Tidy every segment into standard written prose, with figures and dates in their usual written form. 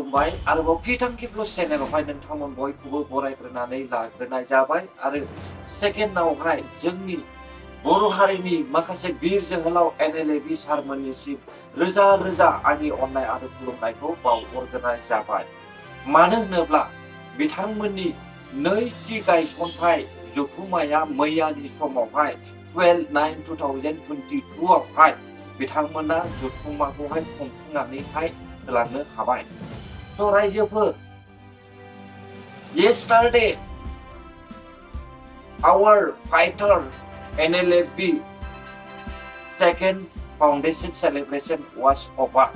खुलुमबाय आरोबाव फिथांखि प्लस चेनेलावहाय नोंथांमोन बयखौबो बरायग्रोनानै लाग्रोनाय जाबाय आरो सेकेन्डआवहाय जोंनि बर' हारिनि माखासे बिर जोहोलाव NLAB सारमोननिसिम रोजा रोजा आंनि अननाय आरो खुलुमनायखौ बावहरग्रोनाय जाबाय। मानो होनोब्ला बिथांमोननि नैथि गायसनथाय जथुम्माया मैयानि समावहाय 12/9/2022 आवहाय बिथांमोना जथुम्माखौहाय खुंफुंनानैहाय होलांनो हाबाय। स' रायजोफोर, yesterday our fighter NLAB second foundation celebration was over.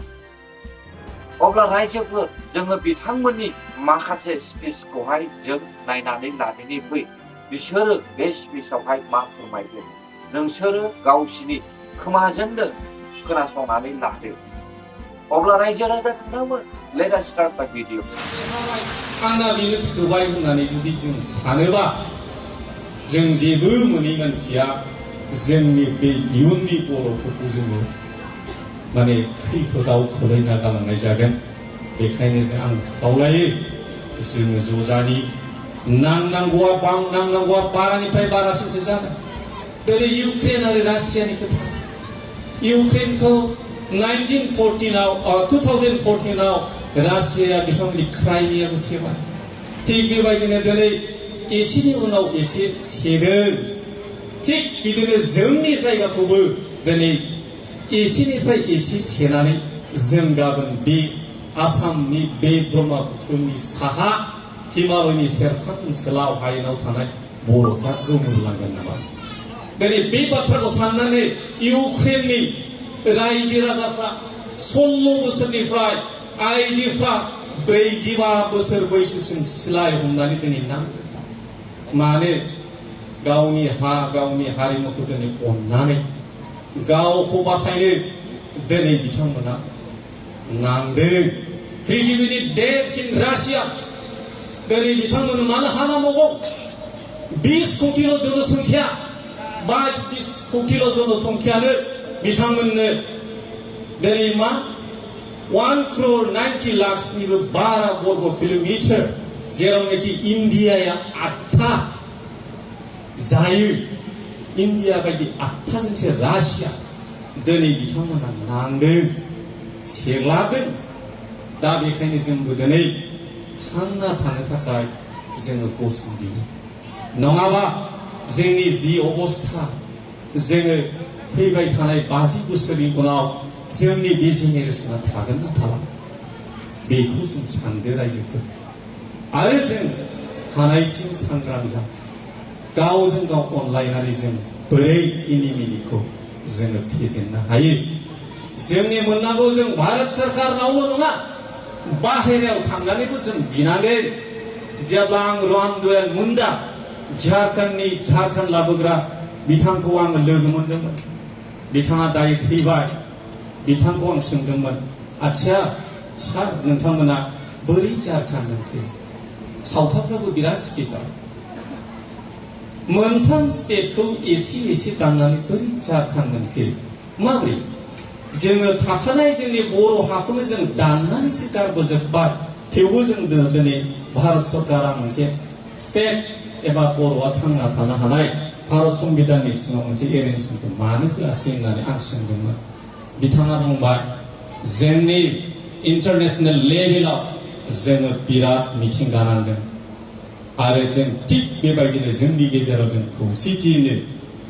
अब्ला रायजोफोर, जोङो बिथांमोननि माखासे स्पिचखौहाय जों नायनानै लानानै फै। बिसोरो बे स्पिचआवहाय मा फोरमायदों नोंसोरो गावसिनि खोमाजोंनो खोनासंनानै लादो। अब्ला रायजो राजा नोंथांमोन, let us start the video. आंना बेनो थोबाय होननानै जुदि जों सानोबा जों जेबो मोनै मानसिया जोंनि बे इयुननि बर'फोरखौ जोङो माने खैफोदाव खोलैना गालांनाय जागोन। बेखायनो आं खावलायो जोङो ज' जानि। नांनांगौआ बारानिफ्राय बारासिनसो जागोन। दिनै इउक्रेन आरो रासियानि खोथा। इउक्रेनखौ 2014आव रासियाया बिथांमोननि क्राइमियाखौ सेबाय। थिग बेबायदिनो दिनै एसेनि उनाव एसे सेदों। थिग बिदिनो जोंनि जायगाखौबो दिनै एसेनिफ्राय एसे सेनानै जों गाबोन बे आसामनि बे ब्रह्मपुत्रनि साहा हिमालयनि सेरफां ओनसोलाव हायेनाव थानाय बर'फ्रा गोमोरलांगोन नामा? दिनै बे बाथ्राखौ साननानै इउक्रेननि रायजो राजाफ्रा 16 बोसोरनिफ्राय आइजोफ्रा 45 बोसोर बैसोसिम सिलाय हमनानै दिनै नांदों। मानो? गावनि गावनि हारिमुखौ दिनै अननानै गावखौ बासायनो दिनै बिथांमोना नांदों। पृथिबीनि देरसिन रासिया दिनै बिथांमोननो मानो हानांगौ? 20 कौटिल' जनसंख्या, 22-20 कौटिल' जनसंख्यानो बिथांमोननो दिनै मा 1,90,00,000निबो बारा बर्ग किल'मिटार, जेरावनाखि इन्डियाया 8था जायो। इन्डिया बायदि 8थाजोंसो रासिया दिनै बिथांमोना नांदों, सेग्लाबदों। दा बेखायनो जोंबो दिनै थांना थानो थाखाय जोङो गसंदिनो। नङाबा जोंनि जि अबस्था, जोङो फैबाय थानाय 50 बोसोरनि उनाव जोंनि बे जेनेरेसना थागोन ना थाला, बेखौ जों सानदो रायजोफोर। आरो जों हानायसिम सांग्रां जा, गावजों गाव अनलायनानै जों बोरै इनिमिनिखौ जोङो फेजेननो हायो। जोंनि मोननांगौ जों भारत सरकारनावल' नङा, बाहेरायाव थांनानैबो जों बिनांगोन। जेब्ला आं रामदयाल मुन्डा झारखन्ड लाबोग्रा बिथांखौ आङो लोगो मोनदोंमोन। बिथाङा दायो थैबाय। बिथांखौ आं सोंदोंमोन, आच्छा सार, नोंथांमोना बोरै झारखन्ड मोनखो? सावथालफ्राबो बिराद स्किटार। मोनथाम स्टेटखौ एसे दाननानै बोरै झारखन्ड मोनखो? माबोरै? जोङो थाखानाय जोंनि बर' हाखौनो जों दाननानैसो गारबोजोबबाय। थेवबो जों दिनै भारत सरकारा मोनसे स्टेट एबा बर'आ थांना थानो हानाय भारत संबिधाननि सिङाव मोनसे एरेन्जमेन्टखौ मानो होआसै होननानै आं सोंदोंमोन। बिथाङा बुंबाय, जोंनि इन्टारनेसनेल लेभेलाव जोङो बिराद मिथिंगा नांदों आरो जों थिग बेबायदिनो जोंनि गेजेराव जों खौसेथियैनो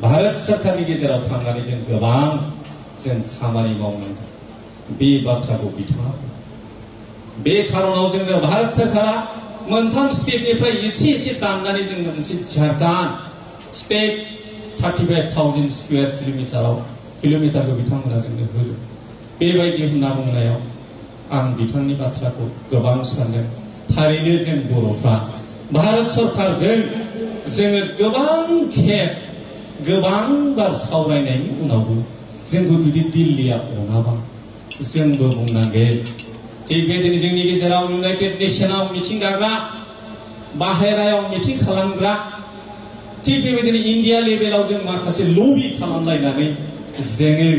भारत सरकारनि गेजेराव थांनानै जों गोबां जों खामानि मावनांगोन। बे बाथ्राखौ बिथाङा बे खारनाव जोङो भारत सरकारा मोनथाम स्टेटनिफ्राय एसे दाननानै जोङो मोनसे झारखन्ड स्टेट 35,000 स्कुवेर किल'मिटारखौ बिथांमोना जोंनो होदों। बेबायदि होनना बुंनायाव आं बिथांनि बाथ्राखौ गोबां सानदों। थारैनो जों बर'फ्रा भारत सरकारजों जोङो गोबां खेब गोबां बार सावरायनायनि उनावबो जोंखौ जुदि दिल्लीया अनाबा जोंबो बुंनांगोन। थिग बेबायदिनो जोंनि गेजेराव इउनाइटेड नेसनाव मिटिं गाग्रा, बाहेरायाव मिटिं खालामग्रा, थिग बेबायदिनो इन्डिया लेभेलाव जों माखासे लबि खालामलायनानै जोङो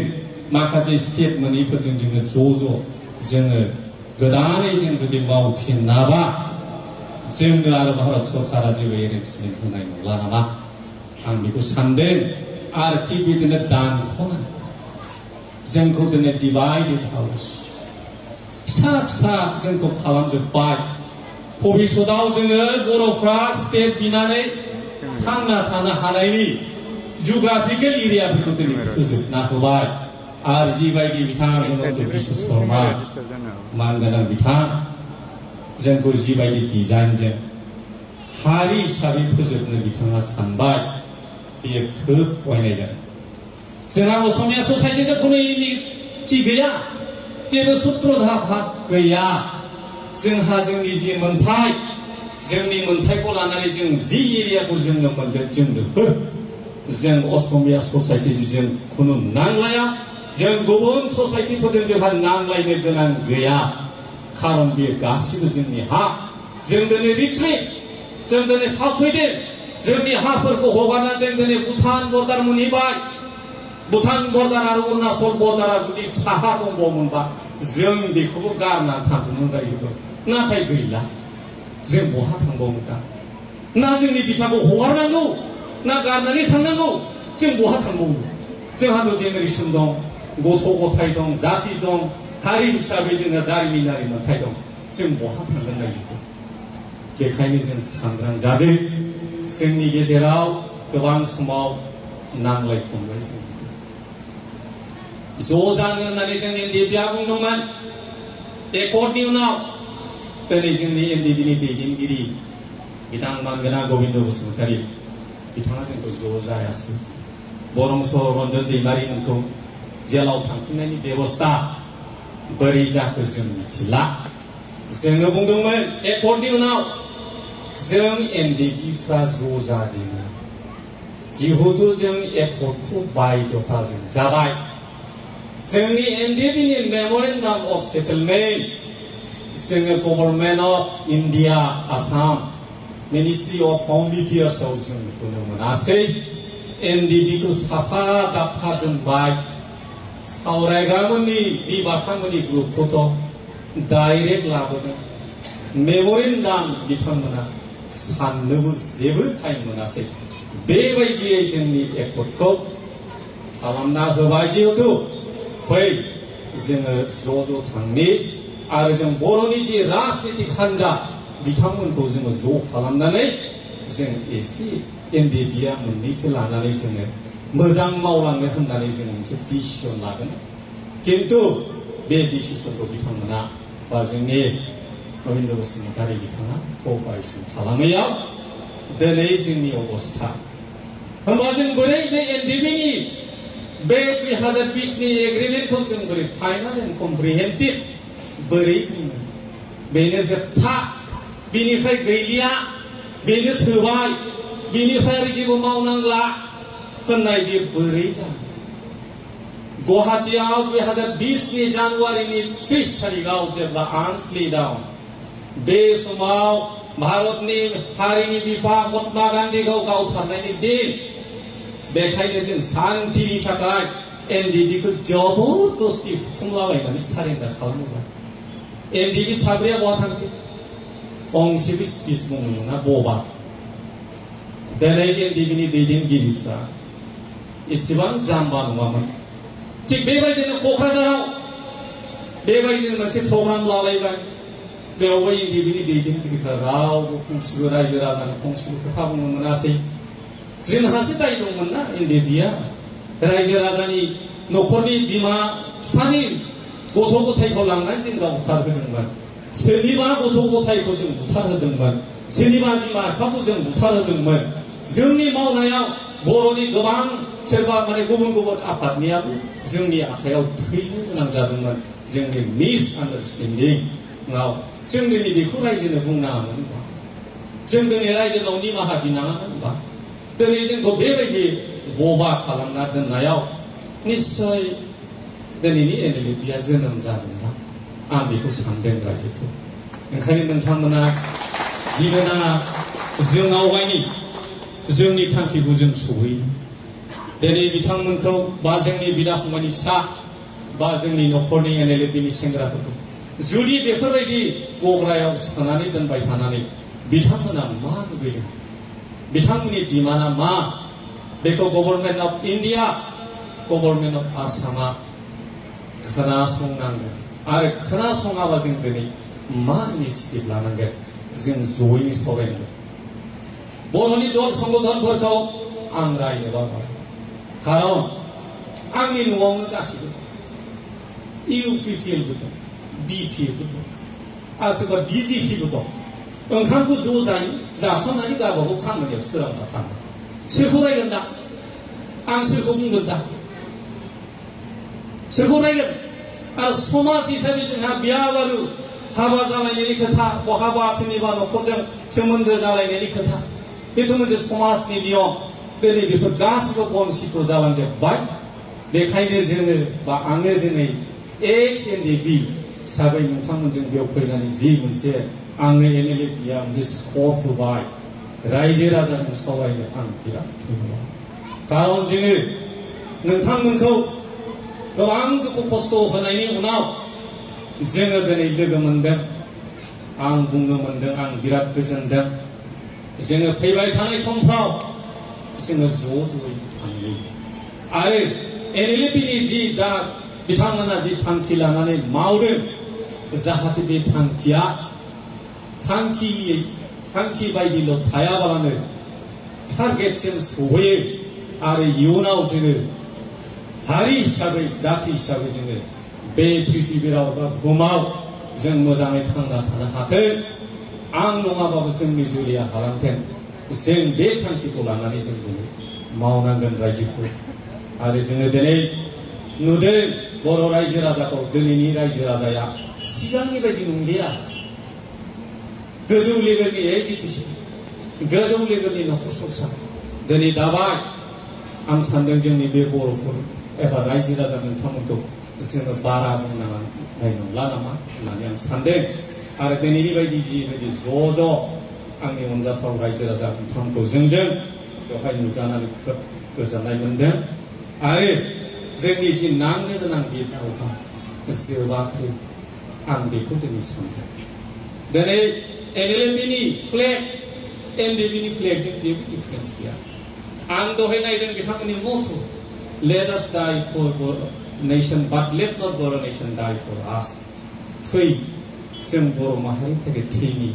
माखासे स्टेट मोनैफोरजों जोङो ज' जोङो गोदानै जों जुदि मावफिनाबा जोंनो आरो भारत सरकारा जेबो एरेन्जमेन्ट होनाय नंला नामा आं बेखौ सानदों। आरो थिग बिदिनो दानख'ना जोंखौ दिनै डिभाइडेड हाउस फिसा फिसा जोंखौ खालामजोब्बाय। भबिष्यताव जोङो बर'फ्रा स्टेट बिनानै थांना थानो हानायनि जिअग्राफिकेल एरियाफोरखौ दिनै फोजोबना होबाय। आरो जिबायदि बिथां हिमन्त बिश्व शर्मा मानगोनां बिथां जोंखौ जिबायदि डिजाइनजों हारि हिसाबै फोजोबनो बिथाङा सानबाय बेयो खोब अयनाय जादों। जोंहा असमिया ससाइटिजों खुनु इउनिटि गैया, जेबो सुत्रधा भाग गैया। जोंहा जोंनि जि मोन्थाय जोंनि मोन्थायखौ लानानै जों जि एरियाखौ जोंनो मोनगोन जोंनो हो। जों असमिया ससाइटिजों खुनु नांलाया, जों गुबुन ससाइटिफोरजों जोंहा नांलायनो गोनां गैया। खारन बेयो गासिबो जोंनि हा। जों दिनै रिट्रिट, जों दिनै फावसयदों, जोंनि हाफोरखौ हगारना जों दिनै भुटान बर्डार मोनहैबाय। भुटान बर्डार आरो अरुणाचल बर्डारा जुदि साहा दंबावोमोनबा जों बेखौबो गारना थांगौमोन रायजोखौ। नाथाय गैला, जों बहा थांबावनो दा? ना जोंनि बिथाखौ हगारनांगौ ना गारनानै थांनांगौ? जों बहा थांबावनो? जोंहाथ' जेनेरेसन दं, गथ' गथाय दं, जाथि दं, हारि हिसाबै जोंहा जारिमिनारि मोन्थाय दं। जों बहा थांगोन रायजोखौ? बेखायनो जों सांग्रां जादों। जोंनि गेजेराव गोबां समाव नांलाय खमलाय जों ज' जानो होननानै जों एनडिएफबिआ बुंदोंमोन। एकर्डनि उनाव दिनै जोंनि एनडिएफबिनि दैदेनगिरि बिथां मानगोनां गबिन्द बसुमतारी बिथाङा जोंखौ ज' जायासै। बरंस रन्जन दैमारिमोनखौ जेलाव थांफिननायनि बेबस्था बोरै जाखो जों मिथिला। जोङो बुंदोंमोन एकर्डनि उनाव जों एनडिएफबिफ्रा ज' जादिनो, जिहेतु जों एकर्डखौ बायध'ताजों जाबाय। जोंनि एनडिएफबिनि मेमरेन्डाम अफ सेटेलमेन्ट जोङो government of India Assam ministry of होम एफेयार्सआव जों होनो मोनासै। एनडिएफबिखौ साफा दाफा दोनबाय। सावरायग्रामोननि बिबाथामोननि ग्रुपखौथ' डाइरेक्ट लाबोदों। मेमरेन्डाम बिथांमोना साननोबो जेबो टाइम मोनासै। बेबायदियै जोंनि एकर्डखौ खालामना होबाय। जिहेतु फै जोङो ज' थांनि आरो जों बर'नि जि राजनितिक हान्जा बिथांमोनखौ जोङो ज' खालामनानै जों एसे एनडिएफबिआ मोननैसो लानानै जोङो मोजां मावलांनो होननानै जों मोनसे डिसिसन लागोन। खिन्थु बे डिसिसनखौ बिथांमोना बा जोंनि गबिन्द बसुमतारी बिथाङा कपारेसन खालामैयाव दिनै जोंनि अबस्था। होमबा जों बोरै बे एनडिएफबिनि बे 2020नि एग्रिमेन्टखौ जों बोरै फाइनाल एन्ड कमप्रिहेन्सिभ बोरै बुंनो? बेनो जोबथा, बेनिफ्राय गैलिया, बेनो थोबाय, बेनिफ्राय जेबो मावनांला होननाय बे बोरै जानो? गुवाहाटीआव 2020नि जानुवारिनि 30 तारिखआव जेब्ला आर्मस ले डाउन, बे समाव भारतनि हारिनि बिफा महात्मा गान्धीखौ गावथारनायनि दिन। बेखायनो जों शान्तिनि थाखाय एनडिएफबिखौ जबरदस्ति हुथुमलाबायनानै सारेन्डार खालामोबा एनडिएफबि साब्रैया बहा थांखो? गंसेबो स्पिच बुंनो मोना बबा। दिनै एनडिएफबिनि दैदेनगिरिफ्रा इसेबां जाम्बा नङामोन। थिग बेबायदिनो क'क्राझाराव बेबायदिनो मोनसे प्रग्राम लालायबाय। बेयावबो एनडिएफबिनि दैदेनगिरिफ्रा रावबो फंसेबो रायजो राजानो फंसेबो खोथा बुंनो मोनासै। जोंहासो दाय दंमोन ना एनडिएफबिआ। रायजो राजानि न'खरनि बिमा बिफानि गथ' गथायखौ लांनानै जों गावथारहोदोंमोन। सोरनिबा गथ' गथायखौ जों बुथारहोदोंमोन, सोरनिबा बिमा बिफाखौ जों बुथारहोदोंमोन। जोंनि मावनायाव बर'नि गोबां सोरबा गुबुन गुबुन आफादनियाबो जोंनि आखायाव थैनो गोनां जादोंमोन। जोंनि मिसआन्डारस्टेन्डिंआव जों दिनै बेखौ रायजोनो बुंनाङामोन होनबा? जों दिनै रायजोनाव निमाहा बिनाङामोन होनबा? दिनै जोंखौ बेबायदि बबा खालामना दोननायाव निस्सय दिनैनि एनडिएफबिआ जोनोम जादोंदां। आं बेखौ सानदों रायजोखौ। ओंखायनो नोंथांमोना गिनो नाङा। जों आवगायनि जोंनि थांखिखौ जों सहैयो। दिनै बिथांमोनखौ बा जोंनि बिदा फंबायनि फिसा बा जोंनि न'खरनि एनएलएफबिनि सेंग्राफोरखौ जुदि बेफोरबायदि गग्रायाव सोनानै दोनबाय थानानै बिथांमोना मा लुबैदों, बिथांमोननि डिमान्डआ मा, बेखौ government of India, government of आसामा खोनासंनांगोन। आरो खोनासङाबा जों दिनै मा इनिसियेटिभ लानांगोन, जों जयैनो सावरायनांगोन। बर'नि दल संगठनफोरखौ आं रायनो बाबाय, खारन आंनि न'आवनो गासिबो इउपिपिएलबो दं, बिपिएलबो दं, आरो सोरबा बिजेपिबो दं। ओंखामखौ ज' जायो, जाखांनानै गावबागाव खामानियाव सोरांना थाङो। सोरखौ रायगोन दा? आं सोरखौ बुंगोन दा? सोरखौ रायगोन? आरो समाज हिसाबै जोंहा बिया बारु हाबा जालायनायनि खोथा, बहाबा सोरनिबा न'खरजों सोमोन्दो जालायनायनि खोथा, बेथ' मोनसे समाजनि नियम। दिनै बेफोर गासिबो बन्सित जालांजोब्बाय। बेखायनो जोङो बा आङो दिनै एक्स एनडिपि हिसाबै नोंथांमोनजों बेयाव फैनानै जि मोनसे आंनो एमएलए बिया मोनसे स्कप होबाय, रायजो राजाजों सावरायनो आं बिराद धन्यबाद। खारन जोङो नोंथांमोनखौ गोबां दुखु खस्थ' होनायनि उनाव जोङो दिनै लोगो मोनदों, आं बुंनो मोनदों, आं बिराद गोजोनदों। जोङो फैबाय थानाय समफ्राव जोङो ज' ज'यै थांगोन। आरो एनएलएपिनि जि दा बिथांमोना जि थांखि लानानै मावदों, जाहाथे बे थांखिया थांखि बायदिल' थायाबालानो टारगेटसिम सहैयो। आरो इयुनाव जोङो हारि हिसाबै, जाथि हिसाबै जोङो बे पृथिबीराव बा बुहुमाव जों मोजाङै थांना थानो हाथों। आं नङाबाबो जोंनि जुलिया हालांथों। जों बे थांखिखौ लानानै जों दिनै मावनांगोन रायजोफोर। आरो जोङो दिनै नुदों बर' रायजो राजाखौ, दिनैनि रायजो राजाया सिगांनि बायदि नंलिया। गोजौ लेभेलनि एजुकेसन, गोजौ लेभेलनि न'खर संसार दिनै दाबाय। आं सानदों जोंनि बे बर'फोर एबा रायजो राजा नोंथांमोनखौ जोङो बारा बुंनांनाय नंला नामा होननानै आं सानदों। आरो दिनैनि बायदि जिबायदि ज' आंनि अनजाथाव रायजो राजा नोंथांमोनखौ जोंजों बेवहाय नुजानानै खोब गोजोननाय मोनदों। आरो जोंनि जि नांनो गोनां बे दावहा जोबाखै, आं बेखौ दिनै सानदों। दिनै एनएलएपिनि फ्लेग, एनडिपिनि फ्लेगजों जेबो डिफारेन्स गैया। आं दहाय नायदों बिथांमोननि मथ', लेट आस डाइ फर बर' नेशन बाट लेट नट बर' नेशन डाइ फर आस। फै जों बर' माहारिनि थाखाय थैनि,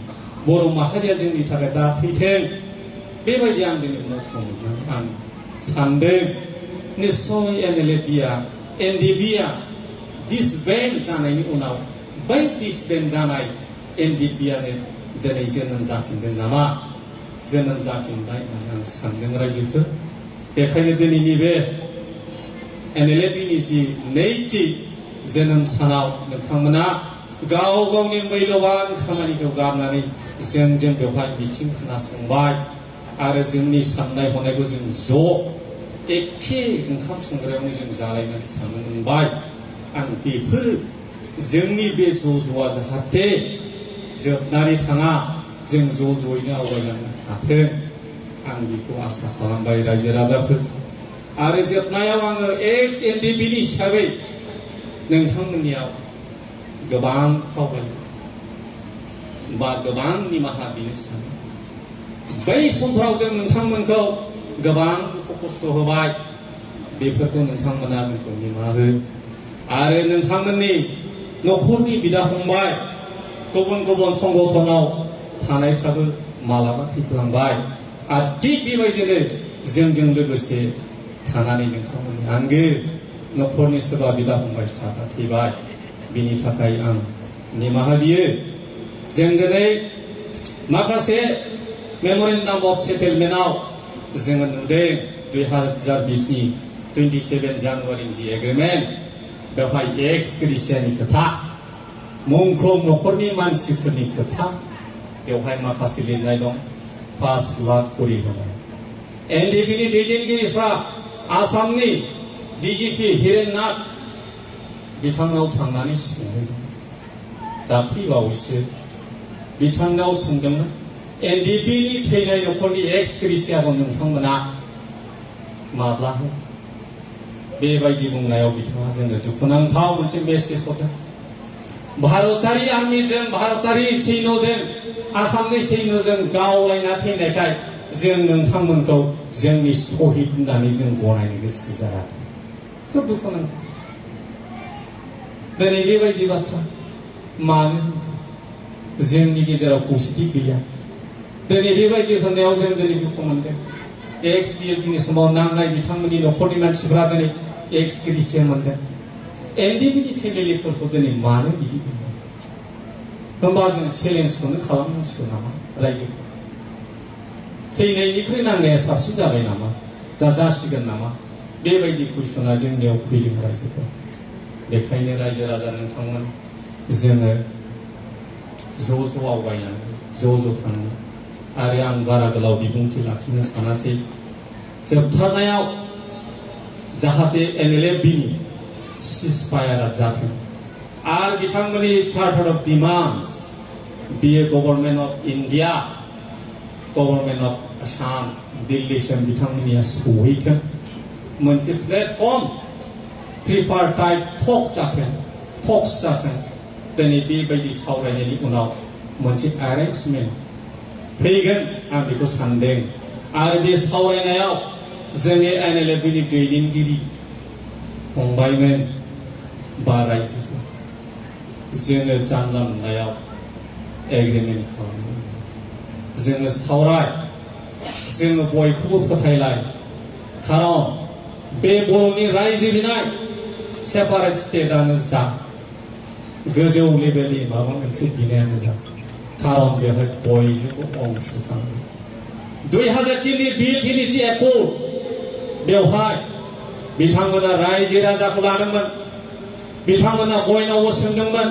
बर' माहारिया जोंनि थाखाय दा थैथों। बेबायदि आं दिनै मथ' मोननानै आं सानदों निस्सय एनएलएपिया, एनडिपिया डिसबेन्ड जानायनि उनाव बै डिसबेन्ड जानाय एनडिपियानो दिनै जोनोम जाफिनदों नामा, जोनोम जाफिनबाय होननानै आं सानदों रायजोफोर। बेखायनो दिनैनि बे एनएलएपिनि जि नैथि जोनोम सानाव नोंथांमोना गाव गावनि मैल'बान खामानिखौ गारनानै जोंजों बेवहाय मिथिं खोनासंबाय। आरो जोंनि साननाय हनायखौ जों ज' एखे ओंखाम संग्रायावनो जों जालायनानै साननो मोनबाय। आं बेफोरो जोंनि बे ज'आ जाहाथे जोबनानै थाङा, जों ज'यैनो आवगायलांनो हाथों, आं बेखौ आसा खालामबाय रायजो राजाफोर। आरो जोबनायाव आङो एक्स एनडिपिनि हिसाबै नोंथांमोननियाव गोबां खावलायो बा गोबां निमाहा बिनो सानो। बै समफ्राव जों नोंथांमोनखौ गोबां दुखु खस्थ' होबाय, बेफोरखौ नोंथांमोना जोंखौ निमाहा हो। आरो नोंथांमोननि न'खरनि बिदा फंबाय गुबुन गुबुन संगठनाव थानायफ्राबो मालाबा थैलांबाय। आरो थिग बेबायदिनो जोंजों लोगोसे थानानै नोंथांमोननि आंगो न'खरनि सोरबा बिदा फंबाय फिसाफ्रा थैबाय। बिनि थाखाय आं निमाहा बियो। जों दिनै माखासे मेम'रेन्डाम अफ सेटेलमेन्टआव जोङो नुदों 2020नि 27 जानुवारिनि जि एग्रिमेन्ट, बेवहाय एक्स ग्रेसियानि खोथा, मुंख्लं न'खरनि मानसिफोरनि खोथा बेवहाय माखासे लिरनाय दं। 5 लाख करि होनाय। एनडिपिनि दैदेनगिरिफ्रा आसामनि डिजिपि हिरेन नाथ बिथांनाव थांनानै सोंहैदों। दाख्लैबावैसो बिथांनाव सोंदोंमोन, एनडिपिनि थैनाय न'खरनि एक्स ग्रेसियाखौ नोंथांमोना माब्ला हो? बेबायदि बुंनायाव बिथाङा जोंनो दुखुनांथाव मोनसे मेसेज हरदों। भारतारि आर्मिजों भारतारि सैन्यजों आसामनि सैन्यजों गावलायना थैनायखाय जों नोंथांमोनखौ जोंनि सहिद होननानै जों गनायनो गोसो जायाखै। खोब दुखुनांथाव दिनै बेबायदि बाथ्रा मानो होनखो जोंनि गेजेराव खौसेथि गैया। दिनै बेबायदि होननायाव जों दिनै दुखु मोनदों। एक्स बिएलटिनि समाव नांनाय बिथांमोननि न'खरनि मानसिफोरा दिनै एक्स ग्रेसिया मोनदों। एनडिपिनि फेमिलिफोरखौ दिनै मानो बिदि बुङो? होमबा जों चेलेन्जखौनो खालामनांसिगौ नामा? रायजो थैनायनिख्रुइ नांनाया साबसिन जाबाय नामा? जासिगोन नामा? बेबायदि कुइसना जोंनियाव फैदों रायजोफोर। बेखायनो रायजो राजा नोंथांमोन जोङो ज' आवगायनानै ज' थाङो। आरो आं बारा गोलाव बिबुंथि लाखिनो सानासै। जोबथारनायाव जाहाथे एनएलएफबिनि सिजफायारा जाथों आरो बिथांमोननि चार्टार अफ डिमान्ड्स बियो government of India government of Assam दिल्लीसिम बिथांमोननिया सौहैथों। मोनसे प्लेटफर्म ट्रिपार्टाइट टक्स जाथों। दिनै बेबायदि सावरायनायनि उनाव मोनसे एरेन्जमेन्ट फैगोन आं बेखौ सानदों। आरो बे सावरायनायाव जोंनि एनएलएफबिनि दैदेनगिरि फंबायमोन बा रायजोफोर जोङो जानला मोनलायाव एग्रिमेन्ट खालामो। जोङो सावराय, जोङो बयखौबो फोथायलाय। खारन बे बर'नि रायजो बिनाय सेपारेट स्टेटआनो जा गोजौ लेभेलनि माबा मोनसे बिनायानो जा, खारन बेवहाय बयजोंबो अंश थाङो। 2003नि बिएलटिनि जि एकर्ड बेवहाय बिथांमोना रायजो राजाखौ लादोंमोन, बिथांमोना बयनावबो सोंदोंमोन।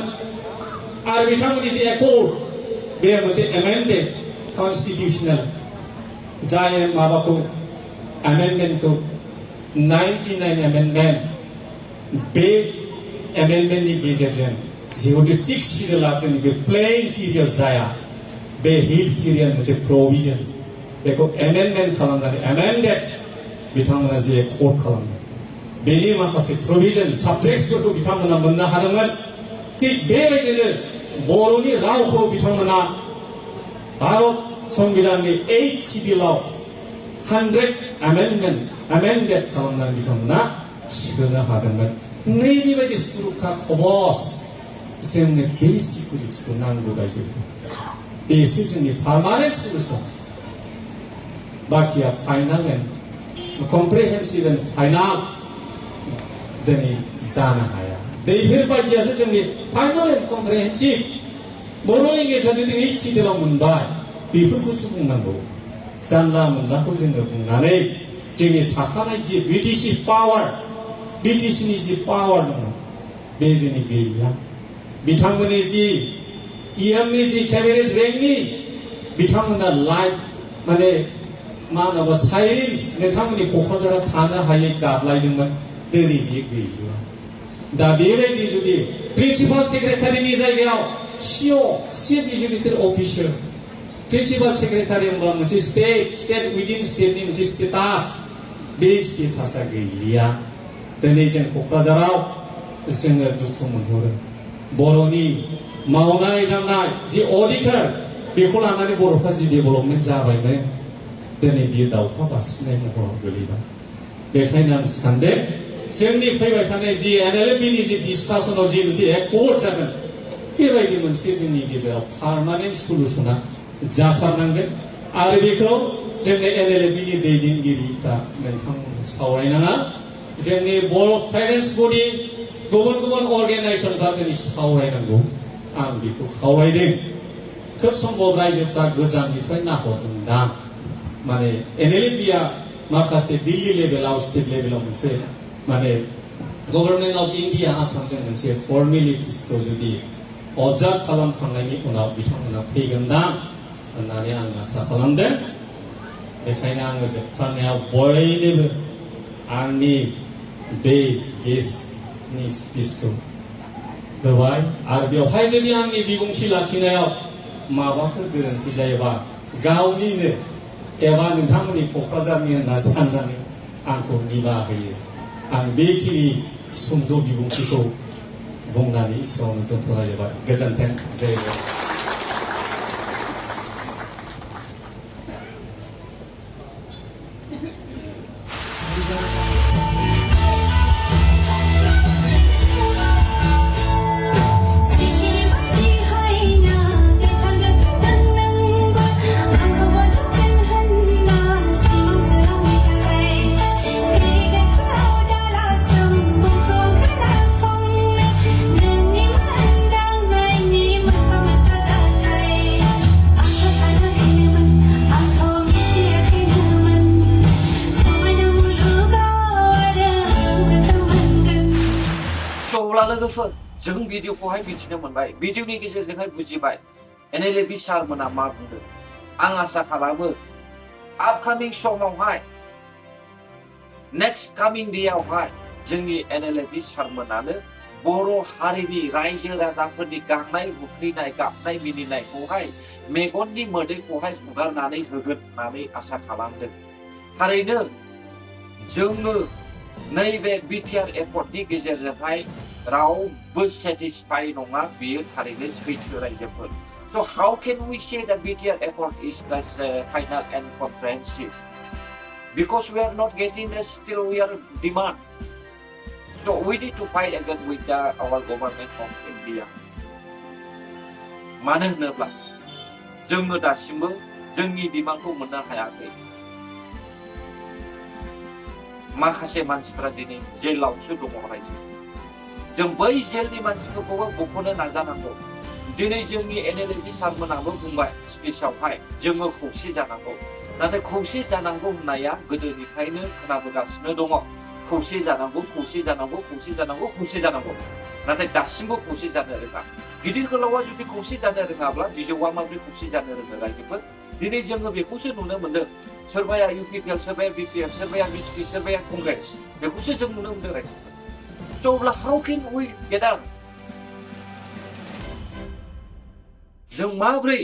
आरो बिथांमोननि जि एकर्ड बे मोनसे एमेन्डेड कनस्टिटिउसनेल जाय माबाखौ एमेन्डमेन्टखौ 99 एमेन्डमेन्ट बे एमेन्डमेन्टनि गेजेरजों जिहेतु 6 सिरियेला जोंनि बे प्लेन सिरियाव जाया, बे हिल सिरियाल मोनसे प्रभिजन बेखौ एमेन्डमेन्ट खालामनानै एमेन्डेड बिथांमोना जे एकर्ड खालामदों बेनि माखासे प्रभिजन साबजेक्ट्सफोरखौ बिथांमोना मोननो हादोंमोन। थिग बेबायदिनो बर'नि रावखौ बिथांमोना भारत संबिधाननि 8 सिडिउलाव 100 एमेन्डेड खालामनानै बिथांमोना सोनो हादोंमोन। नैबेबायदि सुरक्षा कवच जोंनो बे सिकिउरिटिखौ नांगौ रायजोफोर। बेसो जोंनि पार्मानेन्ट सल्युसन। बाखिया final and comprehensive and final दिनै जानो हाया। बेफोरबायदियासो जोंनि फाइनाल एन्ड कम्प्रिहेन्सिभ। बर' लेंगुवेजआ जुदि 8 सिडिउलाव मोनबाय बेफोरखौसो बुंनांगौ। जानला मोनलाखौ जोङो बुंनानै जोंनि थाखानाय जि बिटिसि पावार, बिटिसिनि जि पावार दङ बे जोंनि गैया। बिथांमोननि जि इएमनि जि केबिनेट रेंकनि बिथांमोना लाइट माने मा होनोबा साइरिन नोंथांमोननि क'क्राझाराव थानो हायै गाबलायदोंमोन, दिनै बियो गैलिया। दा बेबायदि जुदि प्रिन्सिपाल सेक्रेटारिनि जायगायाव chief educated officer, principal secretary होनबा मोनसे स्टेट उइदिन स्टेटनि मोनसे स्टेटास, बे स्टेटासा गैलिया। दिनै जों क'क्राझाराव जोङो दुखु मोनहरो। बर'नि मावनाय दांनाय जि अधिकार बेखौ लानानै बर'फ्रा जि डेभेलपमेन्ट जाबायमोन, दिनै बियो दावखा बास्रिनाय महराव गोलैबाय। बेखायनो आं सानदों जोंनि फैबाय थानाय जि एनएलएफबिनि जि डिसकासनाव जि मोनसे एकर्ड जागोन, बेबायदि मोनसे जोंनि गेजेराव पार्मानेन्ट सल्युसना जाथारनांगोन। आरो बेखौ जोंनि एनएलएफबिनि दैदेनगिरिफ्रा नोंथांमोन सावरायनाङा। जोंनि बर' पेरेन्टस बडि गुबुन गुबुन अर्गेनाइजेसनफ्रा दिनै सावरायनांगौ। आं बेखौ खावलायदों। खोब सम्भब रायजोफ्रा गोजाननिफ्राय नाहरदोंदां। माने एनएलएफबिया माखासे दिल्ली लेभेलाव स्टेट लेभेलाव मोनसे माने गभर्नमेन्ट अफ इन्डिया आसामजों मोनसे फर्मेलिटिसखौ जुदि अबजार्भ खालामखांनायनि उनाव बिथांमोना फैगोनदां होननानै आं आसा खालामदों। बेखायनो आङो जोबथारनायाव बयनोबो आंनि बे गेस्टनि स्पिचखौ होबाय। आरो बेवहाय जुदि आंनि बिबुंथि लाखिनायाव माबाफोर गोरोन्थि जायोबा गावनिनो एबा नोंथांमोननि क'क्राझारनि होनना साननानै आंखौ निमाहा होयो। आं बेखिनि सुंद' बिबुंथिखौ बुंनानै एसेयावनो दोनथ'नाय जाबाय गोजोन्थों जय जय अब्ला लोगोफोर जों भिडिअखौहाय मिथिनो मोनबाय भिडिअनि गेजेरजोंहाय बुजिबाय NLAB सारमोना मा बुंदों आं आसा खालामो आपकामिं समावहाय नेक्स्ट कामिं डेयावहाय जोंनि NLAB सारमोनानो बर' हारिनि रायजो राजाफोरनि गांनाय उखैनाय गाबनाय मिनिनायखौहाय मेगननि मोदैखौहाय हुगारनानै होगोन होननानै आसा खालामदों थारैनो जोङो नैबे बिटिआर एकर्डनि गेजेरजोंहाय रावबो सेटिसफाइ नङा बेयो थारैनो सैथो रायजोफोर so how can we say that BTR Accord is the final and comprehensive because we are not getting this still we are demand so we need to fight again with our government of India मानो होनोब्ला जोङो दासिमबो जोंनि डिमान्डखौ मोननो हायाखै माखासे मानसिफोरा दिनै जेलावसो दङ रायजो जों बै जेलनि मानसिफोरखौबो बख'नो नाजानांगौ दिनै जोंनि NLAB सारमोनाबो बुंबाय स्पिचआवहाय जोङो खौसे जानांगौ नाथाय खौसे जानांगौ होननाया गोदोनिफ्रायनो खोनाबोगासिनो दङ खौसे जानांगौ खौसे जानांगौ खौसे जानांगौ खौसे जानांगौ नाथाय दासिमबो खौसे जानो रोङा गिदिर गोलावा जुदि खौसे जानो रोङाब्ला बिजौआ माबोरै खौसे जानो रोङो रायजोफोर दिनै जोङो बेखौसो नुनो मोनदों सोरबाया UPPL सोरबाया BPF सोरबाया BJP सोरबाया कंग्रेस बेखौसो जों नुनो मोनदों रायजोफोर so अब्ला how can we get out जों माब्रै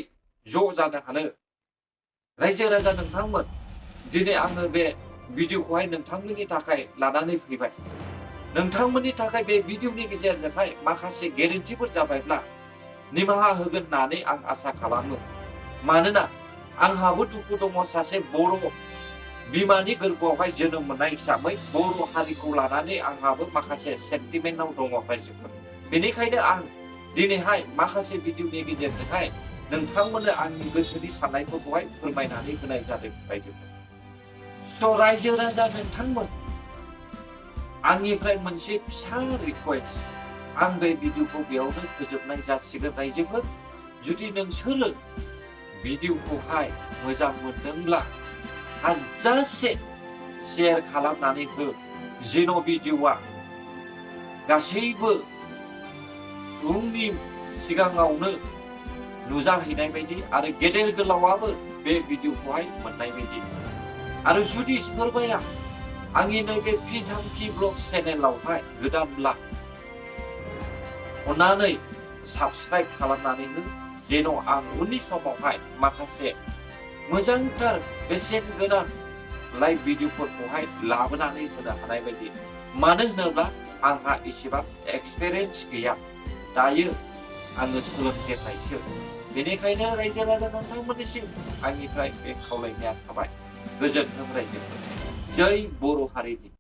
ज' जानो हानो रायजो राजा नोंथांमोन दिनै आङो बे भिडिअखौहाय नोंथांमोननि थाखाय लानानै फैबाय नोंथांमोननि थाखाय बे भिडिअनि गेजेरजोंहाय माखासे गेरेन्टिफोर जाबायब्ला निमाहा होगोन होननानै आं आसा खालामो मानोना आंहाबो दुखु दङ सासे बर' बिमानि गोरबोआवहाय जोनोम मोननाय हिसाबै बर' हारिखौ लानानै आंहाबो माखासे सेन्टिमेन्टआव दङ रायजोफोर बेनिखायनो आं दिनैहाय माखासे भिडिअनि गेजेरजोंहाय नोंथांमोननो आंनि गोसोनि साननायफोरखौहाय फोरमायनानै होनाय जादों रायजोफोर स' रायजो राजा नोंथांमोन आंनिफ्राय मोनसे फिसा रिक्वेस्ट आं बे भिडिअखौ बेयावनो फोजोबनाय जासिगोन रायजोफोर जुदि नोंसोरो भिडिअखौहाय मोजां मोनदोंब्ला हाजासे शेयार खालामनानै हो जेन' भिडिअआ गासैबो सुबुंनि सिगाङावनो नुजाहैनाय बायदि आरो गेदेर गोलावाबो बे भिडिअखौहाय मोननाय बायदि आरो जुदि सोरबाया आंनि नैबे पिथांखि ब्लग चेनेलावहाय गोदानब्ला अन्नानै साबस्क्राइब खालामनानै हो जेन' आं उननि समावहाय माखासे मोजांथार बेसेन गोनां लाइभ भिडिअफोरखौहाय लाबोनानै होनो हानाय बायदि मानो होनोब्ला आंहा एसेबां एक्सपिरियेन्स गैया दायो आङो सोलोंजेननायसो बेनिखायनो रायजो राजा नोंथांमोननिसिम आंनिफ्राय बे खावलायनाया थाबाय गोजोन्थों रायजोफोर जै बर' हारिनि